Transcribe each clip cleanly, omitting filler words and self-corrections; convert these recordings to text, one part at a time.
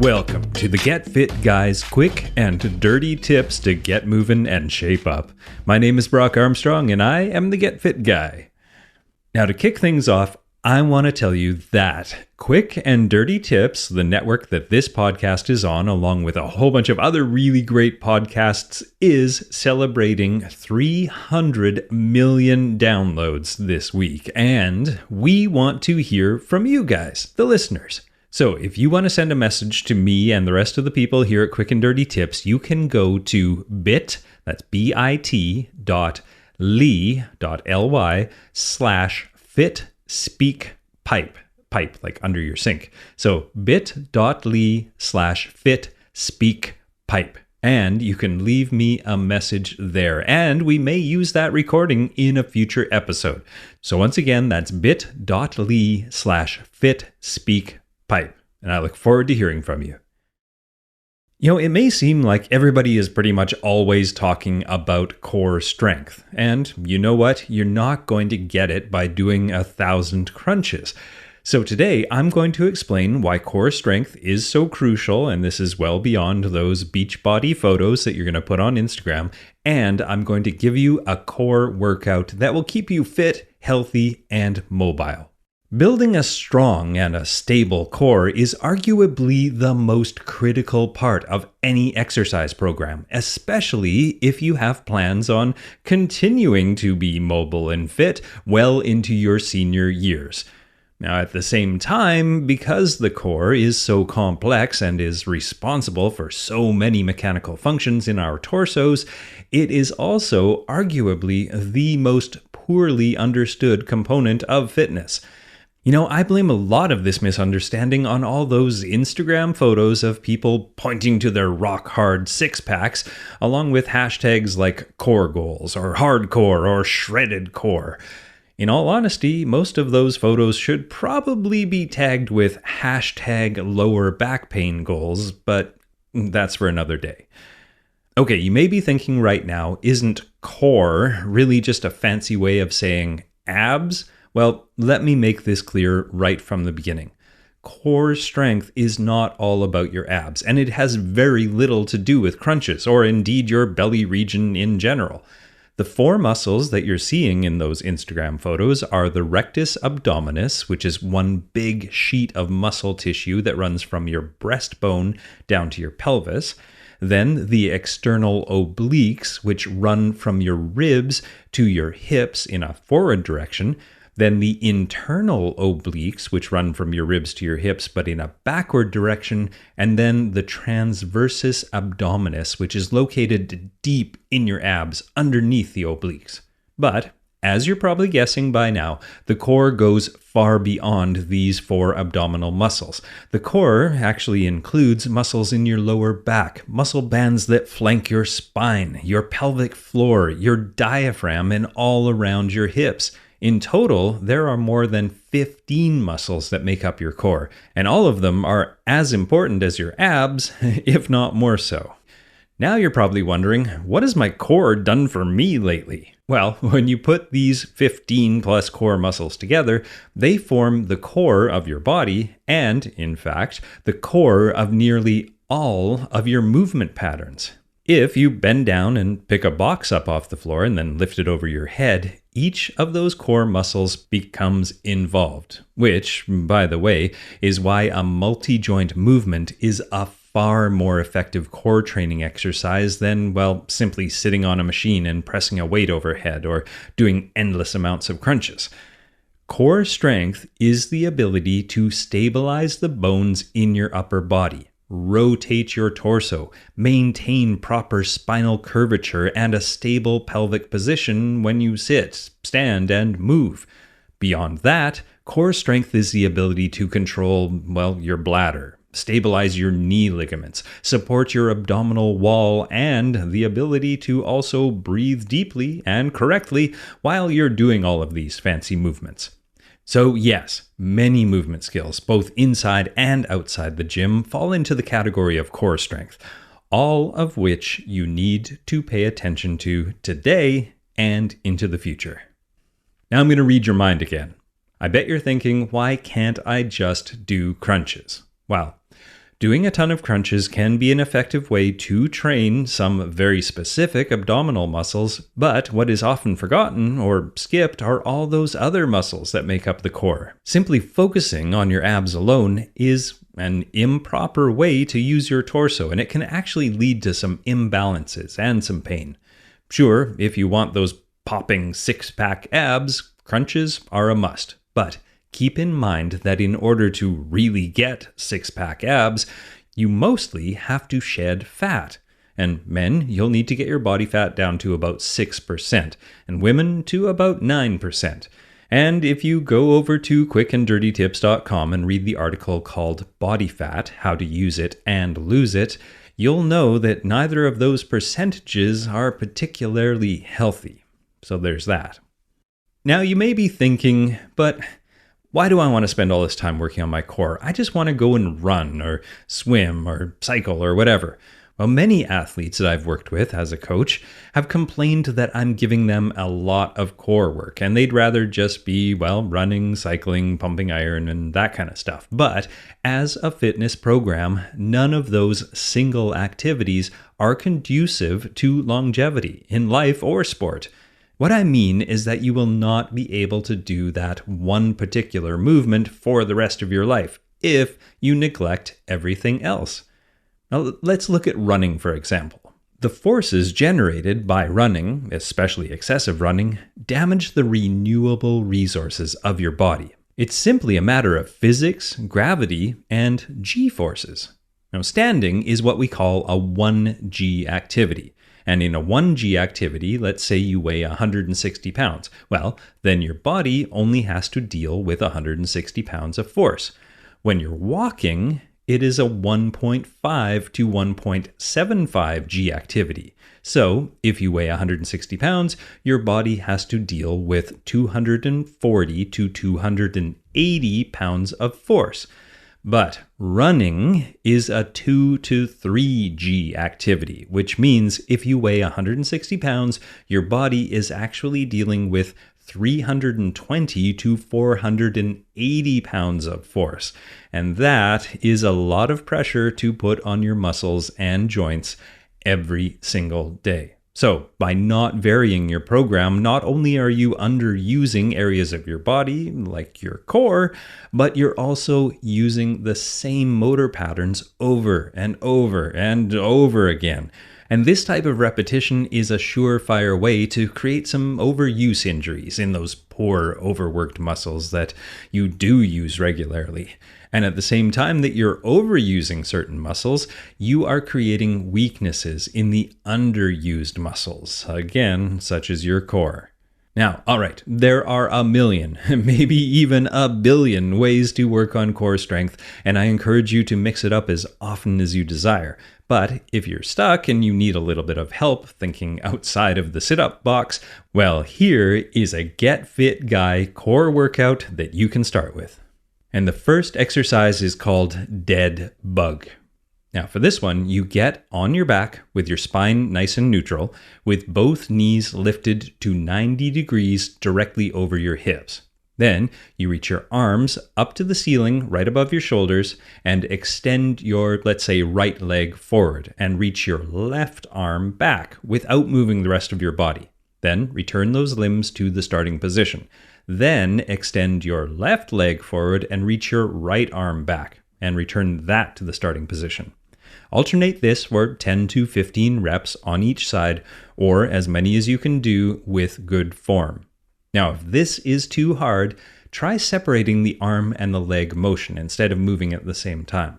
Welcome to the Get Fit Guys quick and dirty tips to get moving and shape up. My name is Brock Armstrong and I am the Get Fit Guy. Now to kick things off, I want to tell you that Quick and Dirty Tips, the network that this podcast is on, along with a whole bunch of other really great podcasts, is celebrating 300 million downloads this week. And we want to hear from you guys, the listeners. So if you want to send a message to me and the rest of the people here at Quick and Dirty Tips, you can go to bit.ly/fitspeakpipe, pipe like under your sink. So bit.ly/fitspeakpipe. And you can leave me a message there, and we may use that recording in a future episode. So once again, that's bit.ly/fitspeakpipe. And I look forward to hearing from you. You know, it may seem like everybody is pretty much always talking about core strength. And you know what? You're not going to get it by doing 1,000 crunches. So today, I'm going to explain why core strength is so crucial, and this is well beyond those beach body photos that you're going to put on Instagram. And I'm going to give you a core workout that will keep you fit, healthy, and mobile. Building a strong and a stable core is arguably the most critical part of any exercise program, especially if you have plans on continuing to be mobile and fit well into your senior years. Now, at the same time, because the core is so complex and is responsible for so many mechanical functions in our torsos, it is also arguably the most poorly understood component of fitness. You know, I blame a lot of this misunderstanding on all those Instagram photos of people pointing to their rock-hard six-packs, along with hashtags like core goals, or hardcore, or shredded core. In all honesty, most of those photos should probably be tagged with hashtag lower back pain goals, but that's for another day. Okay, you may be thinking right now, isn't core really just a fancy way of saying abs? Well, let me make this clear right from the beginning. Core strength is not all about your abs, and it has very little to do with crunches, or indeed your belly region in general. The four muscles that you're seeing in those Instagram photos are the rectus abdominis, which is one big sheet of muscle tissue that runs from your breastbone down to your pelvis. Then the external obliques, which run from your ribs to your hips in a forward direction. Then the internal obliques, which run from your ribs to your hips, but in a backward direction. And then the transversus abdominis, which is located deep in your abs underneath the obliques. But, as you're probably guessing by now, the core goes far beyond these four abdominal muscles. The core actually includes muscles in your lower back, muscle bands that flank your spine, your pelvic floor, your diaphragm, and all around your hips. In total, there are more than 15 muscles that make up your core, and all of them are as important as your abs, if not more so. Now you're probably wondering, what has my core done for me lately? Well, when you put these 15 plus core muscles together, they form the core of your body and, in fact, the core of nearly all of your movement patterns. If you bend down and pick a box up off the floor and then lift it over your head, each of those core muscles becomes involved, which, by the way, is why a multi-joint movement is a far more effective core training exercise than, well, simply sitting on a machine and pressing a weight overhead or doing endless amounts of crunches. Core strength is the ability to stabilize the bones in your upper body, rotate your torso, maintain proper spinal curvature, and a stable pelvic position when you sit, stand, and move. Beyond that, core strength is the ability to control, well, your bladder, stabilize your knee ligaments, support your abdominal wall, and the ability to also breathe deeply and correctly while you're doing all of these fancy movements. So yes, many movement skills, both inside and outside the gym, fall into the category of core strength, all of which you need to pay attention to today and into the future. Now I'm going to read your mind again. I bet you're thinking, why can't I just do crunches? Well, Doing a ton of crunches can be an effective way to train some very specific abdominal muscles, but what is often forgotten or skipped are all those other muscles that make up the core. Simply focusing on your abs alone is an improper way to use your torso, and it can actually lead to some imbalances and some pain. Sure, if you want those popping six-pack abs, crunches are a must, but keep in mind that in order to really get six-pack abs, you mostly have to shed fat. And men, you'll need to get your body fat down to about 6%, and women to about 9%. And if you go over to quickanddirtytips.com and read the article called Body Fat, How to Use It and Lose It, you'll know that neither of those percentages are particularly healthy. So there's that. Now you may be thinking, but why do I want to spend all this time working on my core? I just want to go and run or swim or cycle or whatever. Well, many athletes that I've worked with as a coach have complained that I'm giving them a lot of core work, and they'd rather just be, running, cycling, pumping iron, and that kind of stuff. But as a fitness program, none of those single activities are conducive to longevity in life or sport. What I mean is that you will not be able to do that one particular movement for the rest of your life if you neglect everything else. Now, let's look at running, for example. The forces generated by running, especially excessive running, damage the renewable resources of your body. It's simply a matter of physics, gravity, and G-forces. Now, standing is what we call a 1G activity. And in a 1G activity, let's say you weigh 160 pounds. Well, then your body only has to deal with 160 pounds of force. When you're walking, it is a 1.5 to 1.75 G activity. So if you weigh 160 pounds, your body has to deal with 240 to 280 pounds of force. But running is a 2 to 3G activity, which means if you weigh 160 pounds, your body is actually dealing with 320 to 480 pounds of force. And that is a lot of pressure to put on your muscles and joints every single day. So by not varying your program, not only are you underusing areas of your body, like your core, but you're also using the same motor patterns over and over and over again. And this type of repetition is a surefire way to create some overuse injuries in those poor, overworked muscles that you do use regularly. And at the same time that you're overusing certain muscles, you are creating weaknesses in the underused muscles, again, such as your core. Now, all right, there are a million, maybe even a billion ways to work on core strength, and I encourage you to mix it up as often as you desire. But if you're stuck and you need a little bit of help thinking outside of the sit-up box, well, here is a Get Fit Guy core workout that you can start with. And the first exercise is called Dead Bug. Now for this one, you get on your back with your spine nice and neutral, with both knees lifted to 90 degrees directly over your hips. Then you reach your arms up to the ceiling right above your shoulders and extend your, let's say, right leg forward and reach your left arm back without moving the rest of your body. Then return those limbs to the starting position. Then extend your left leg forward and reach your right arm back and return that to the starting position. Alternate this for 10 to 15 reps on each side, or as many as you can do with good form. Now, if this is too hard, try separating the arm and the leg motion instead of moving at the same time.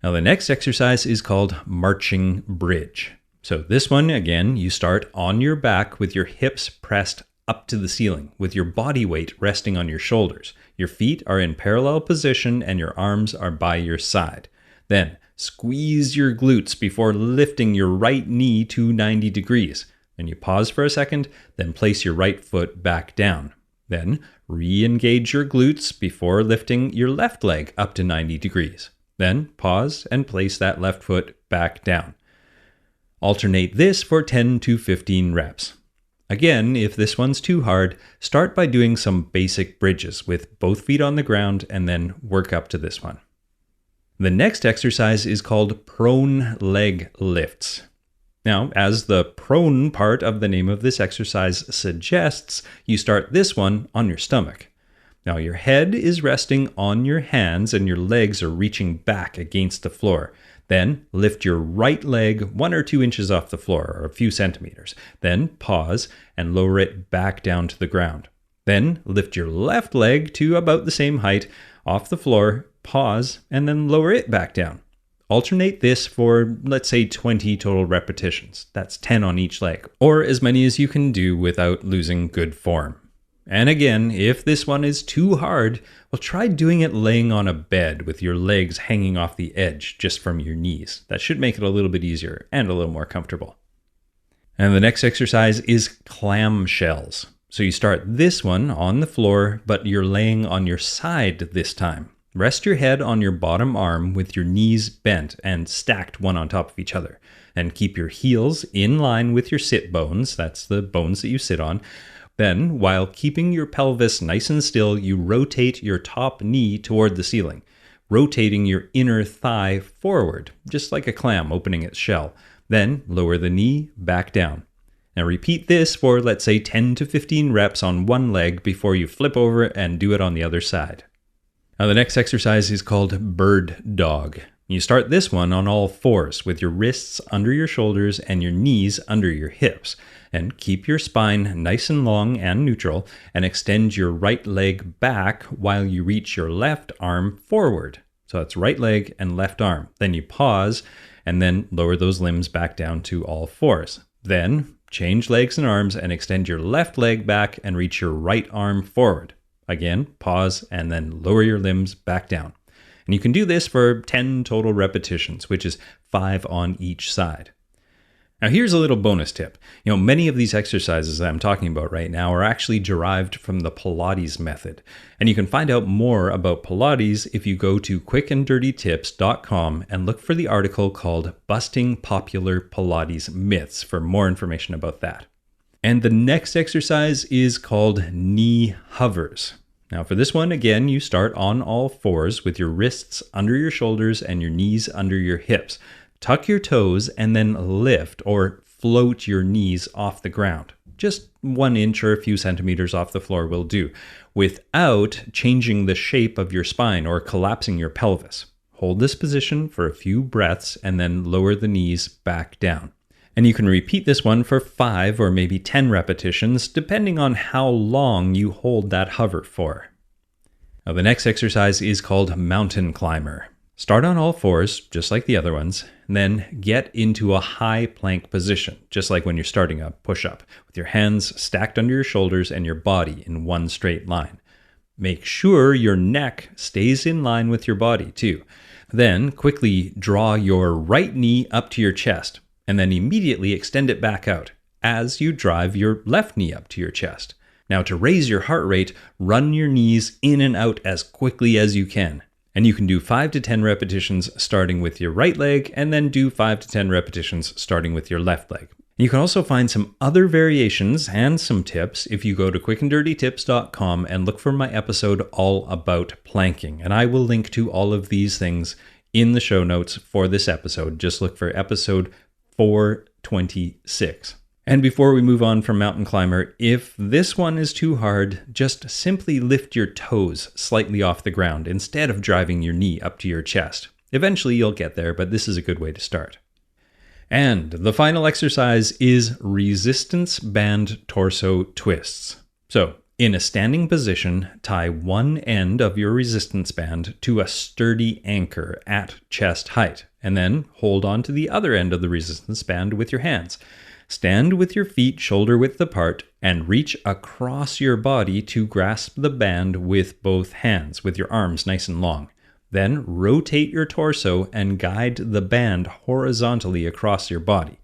Now, the next exercise is called Marching Bridge. So this one, again, you start on your back with your hips pressed up to the ceiling, with your body weight resting on your shoulders. Your feet are in parallel position and your arms are by your side. Then squeeze your glutes before lifting your right knee to 90 degrees. Then you pause for a second, then place your right foot back down. Then re-engage your glutes before lifting your left leg up to 90 degrees. Then pause and place that left foot back down. Alternate this for 10 to 15 reps. Again, if this one's too hard, start by doing some basic bridges with both feet on the ground and then work up to this one. The next exercise is called prone leg lifts. Now, as the prone part of the name of this exercise suggests, you start this one on your stomach. Now, your head is resting on your hands and your legs are reaching back against the floor. Then lift your right leg 1 or 2 inches off the floor, or a few centimeters. Then pause and lower it back down to the ground. Then lift your left leg to about the same height off the floor, pause, and then lower it back down. Alternate this for, let's say, 20 total repetitions. That's 10 on each leg, or as many as you can do without losing good form. And again, if this one is too hard, well, try doing it laying on a bed with your legs hanging off the edge just from your knees. That should make it a little bit easier and a little more comfortable. And the next exercise is clamshells. So you start this one on the floor, but you're laying on your side this time. Rest your head on your bottom arm with your knees bent and stacked one on top of each other. And keep your heels in line with your sit bones. That's the bones that you sit on. Then, while keeping your pelvis nice and still, you rotate your top knee toward the ceiling, rotating your inner thigh forward, just like a clam opening its shell. Then, lower the knee back down. Now repeat this for, let's say, 10 to 15 reps on one leg before you flip over and do it on the other side. Now the next exercise is called bird dog. You start this one on all fours with your wrists under your shoulders and your knees under your hips. And keep your spine nice and long and neutral and extend your right leg back while you reach your left arm forward. So that's right leg and left arm. Then you pause and then lower those limbs back down to all fours. Then change legs and arms and extend your left leg back and reach your right arm forward. Again, pause and then lower your limbs back down. And you can do this for 10 total repetitions, which is 5 on each side. Now here's a little bonus tip. Many of these exercises that I'm talking about right now are actually derived from the Pilates method. And you can find out more about Pilates if you go to quickanddirtytips.com and look for the article called Busting Popular Pilates Myths for more information about that. And the next exercise is called knee hovers. Now for this one, again, you start on all fours with your wrists under your shoulders and your knees under your hips. Tuck your toes and then lift or float your knees off the ground. Just 1 inch or a few centimeters off the floor will do, without changing the shape of your spine or collapsing your pelvis. Hold this position for a few breaths and then lower the knees back down. And you can repeat this one for 5 or maybe 10 repetitions, depending on how long you hold that hover for. Now, the next exercise is called mountain climber. Start on all fours, just like the other ones, and then get into a high plank position, just like when you're starting a push-up, with your hands stacked under your shoulders and your body in one straight line. Make sure your neck stays in line with your body, too. Then quickly draw your right knee up to your chest, and then immediately extend it back out as you drive your left knee up to your chest. Now, to raise your heart rate, run your knees in and out as quickly as you can. And you can do 5 to 10 repetitions starting with your right leg, and then do 5 to 10 repetitions starting with your left leg. You can also find some other variations and some tips if you go to quickanddirtytips.com and look for my episode all about planking. And I will link to all of these things in the show notes for this episode. Just look for episode 426. And before we move on from mountain climber, if this one is too hard, just simply lift your toes slightly off the ground instead of driving your knee up to your chest. Eventually you'll get there, but this is a good way to start. And the final exercise is resistance band torso twists. So, in a standing position, tie one end of your resistance band to a sturdy anchor at chest height, and then hold on to the other end of the resistance band with your hands. Stand with your feet shoulder width apart and reach across your body to grasp the band with both hands, with your arms nice and long. Then rotate your torso and guide the band horizontally across your body.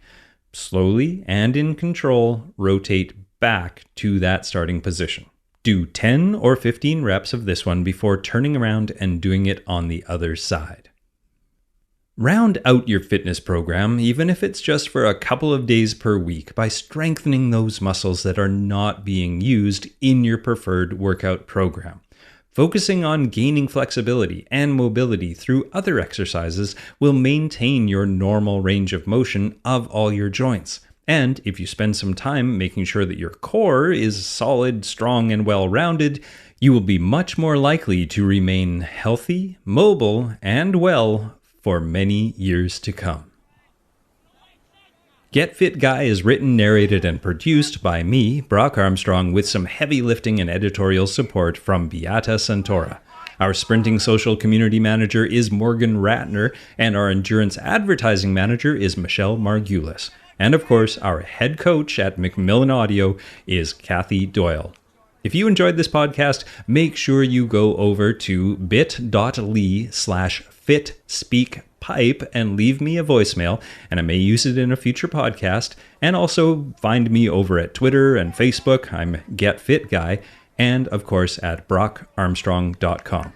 Slowly and in control, rotate back to that starting position. Do 10 or 15 reps of this one before turning around and doing it on the other side. Round out your fitness program, even if it's just for a couple of days per week, by strengthening those muscles that are not being used in your preferred workout program. Focusing on gaining flexibility and mobility through other exercises will maintain your normal range of motion of all your joints. And if you spend some time making sure that your core is solid, strong, and well-rounded, you will be much more likely to remain healthy, mobile, and well for many years to come. Get Fit Guy is written, narrated, and produced by me, Brock Armstrong, with some heavy lifting and editorial support from Beata Santora. Our sprinting social community manager is Morgan Ratner, and our endurance advertising manager is Michelle Margulis. And of course, our head coach at Macmillan Audio is Kathy Doyle. If you enjoyed this podcast, make sure you go over to bit.ly/fitspeakpipe and leave me a voicemail, and I may use it in a future podcast. And also find me over at Twitter and Facebook. I'm Get Fit Guy, and of course at brockarmstrong.com.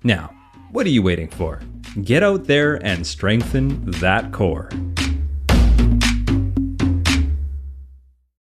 Now, what are you waiting for? Get out there and strengthen that core.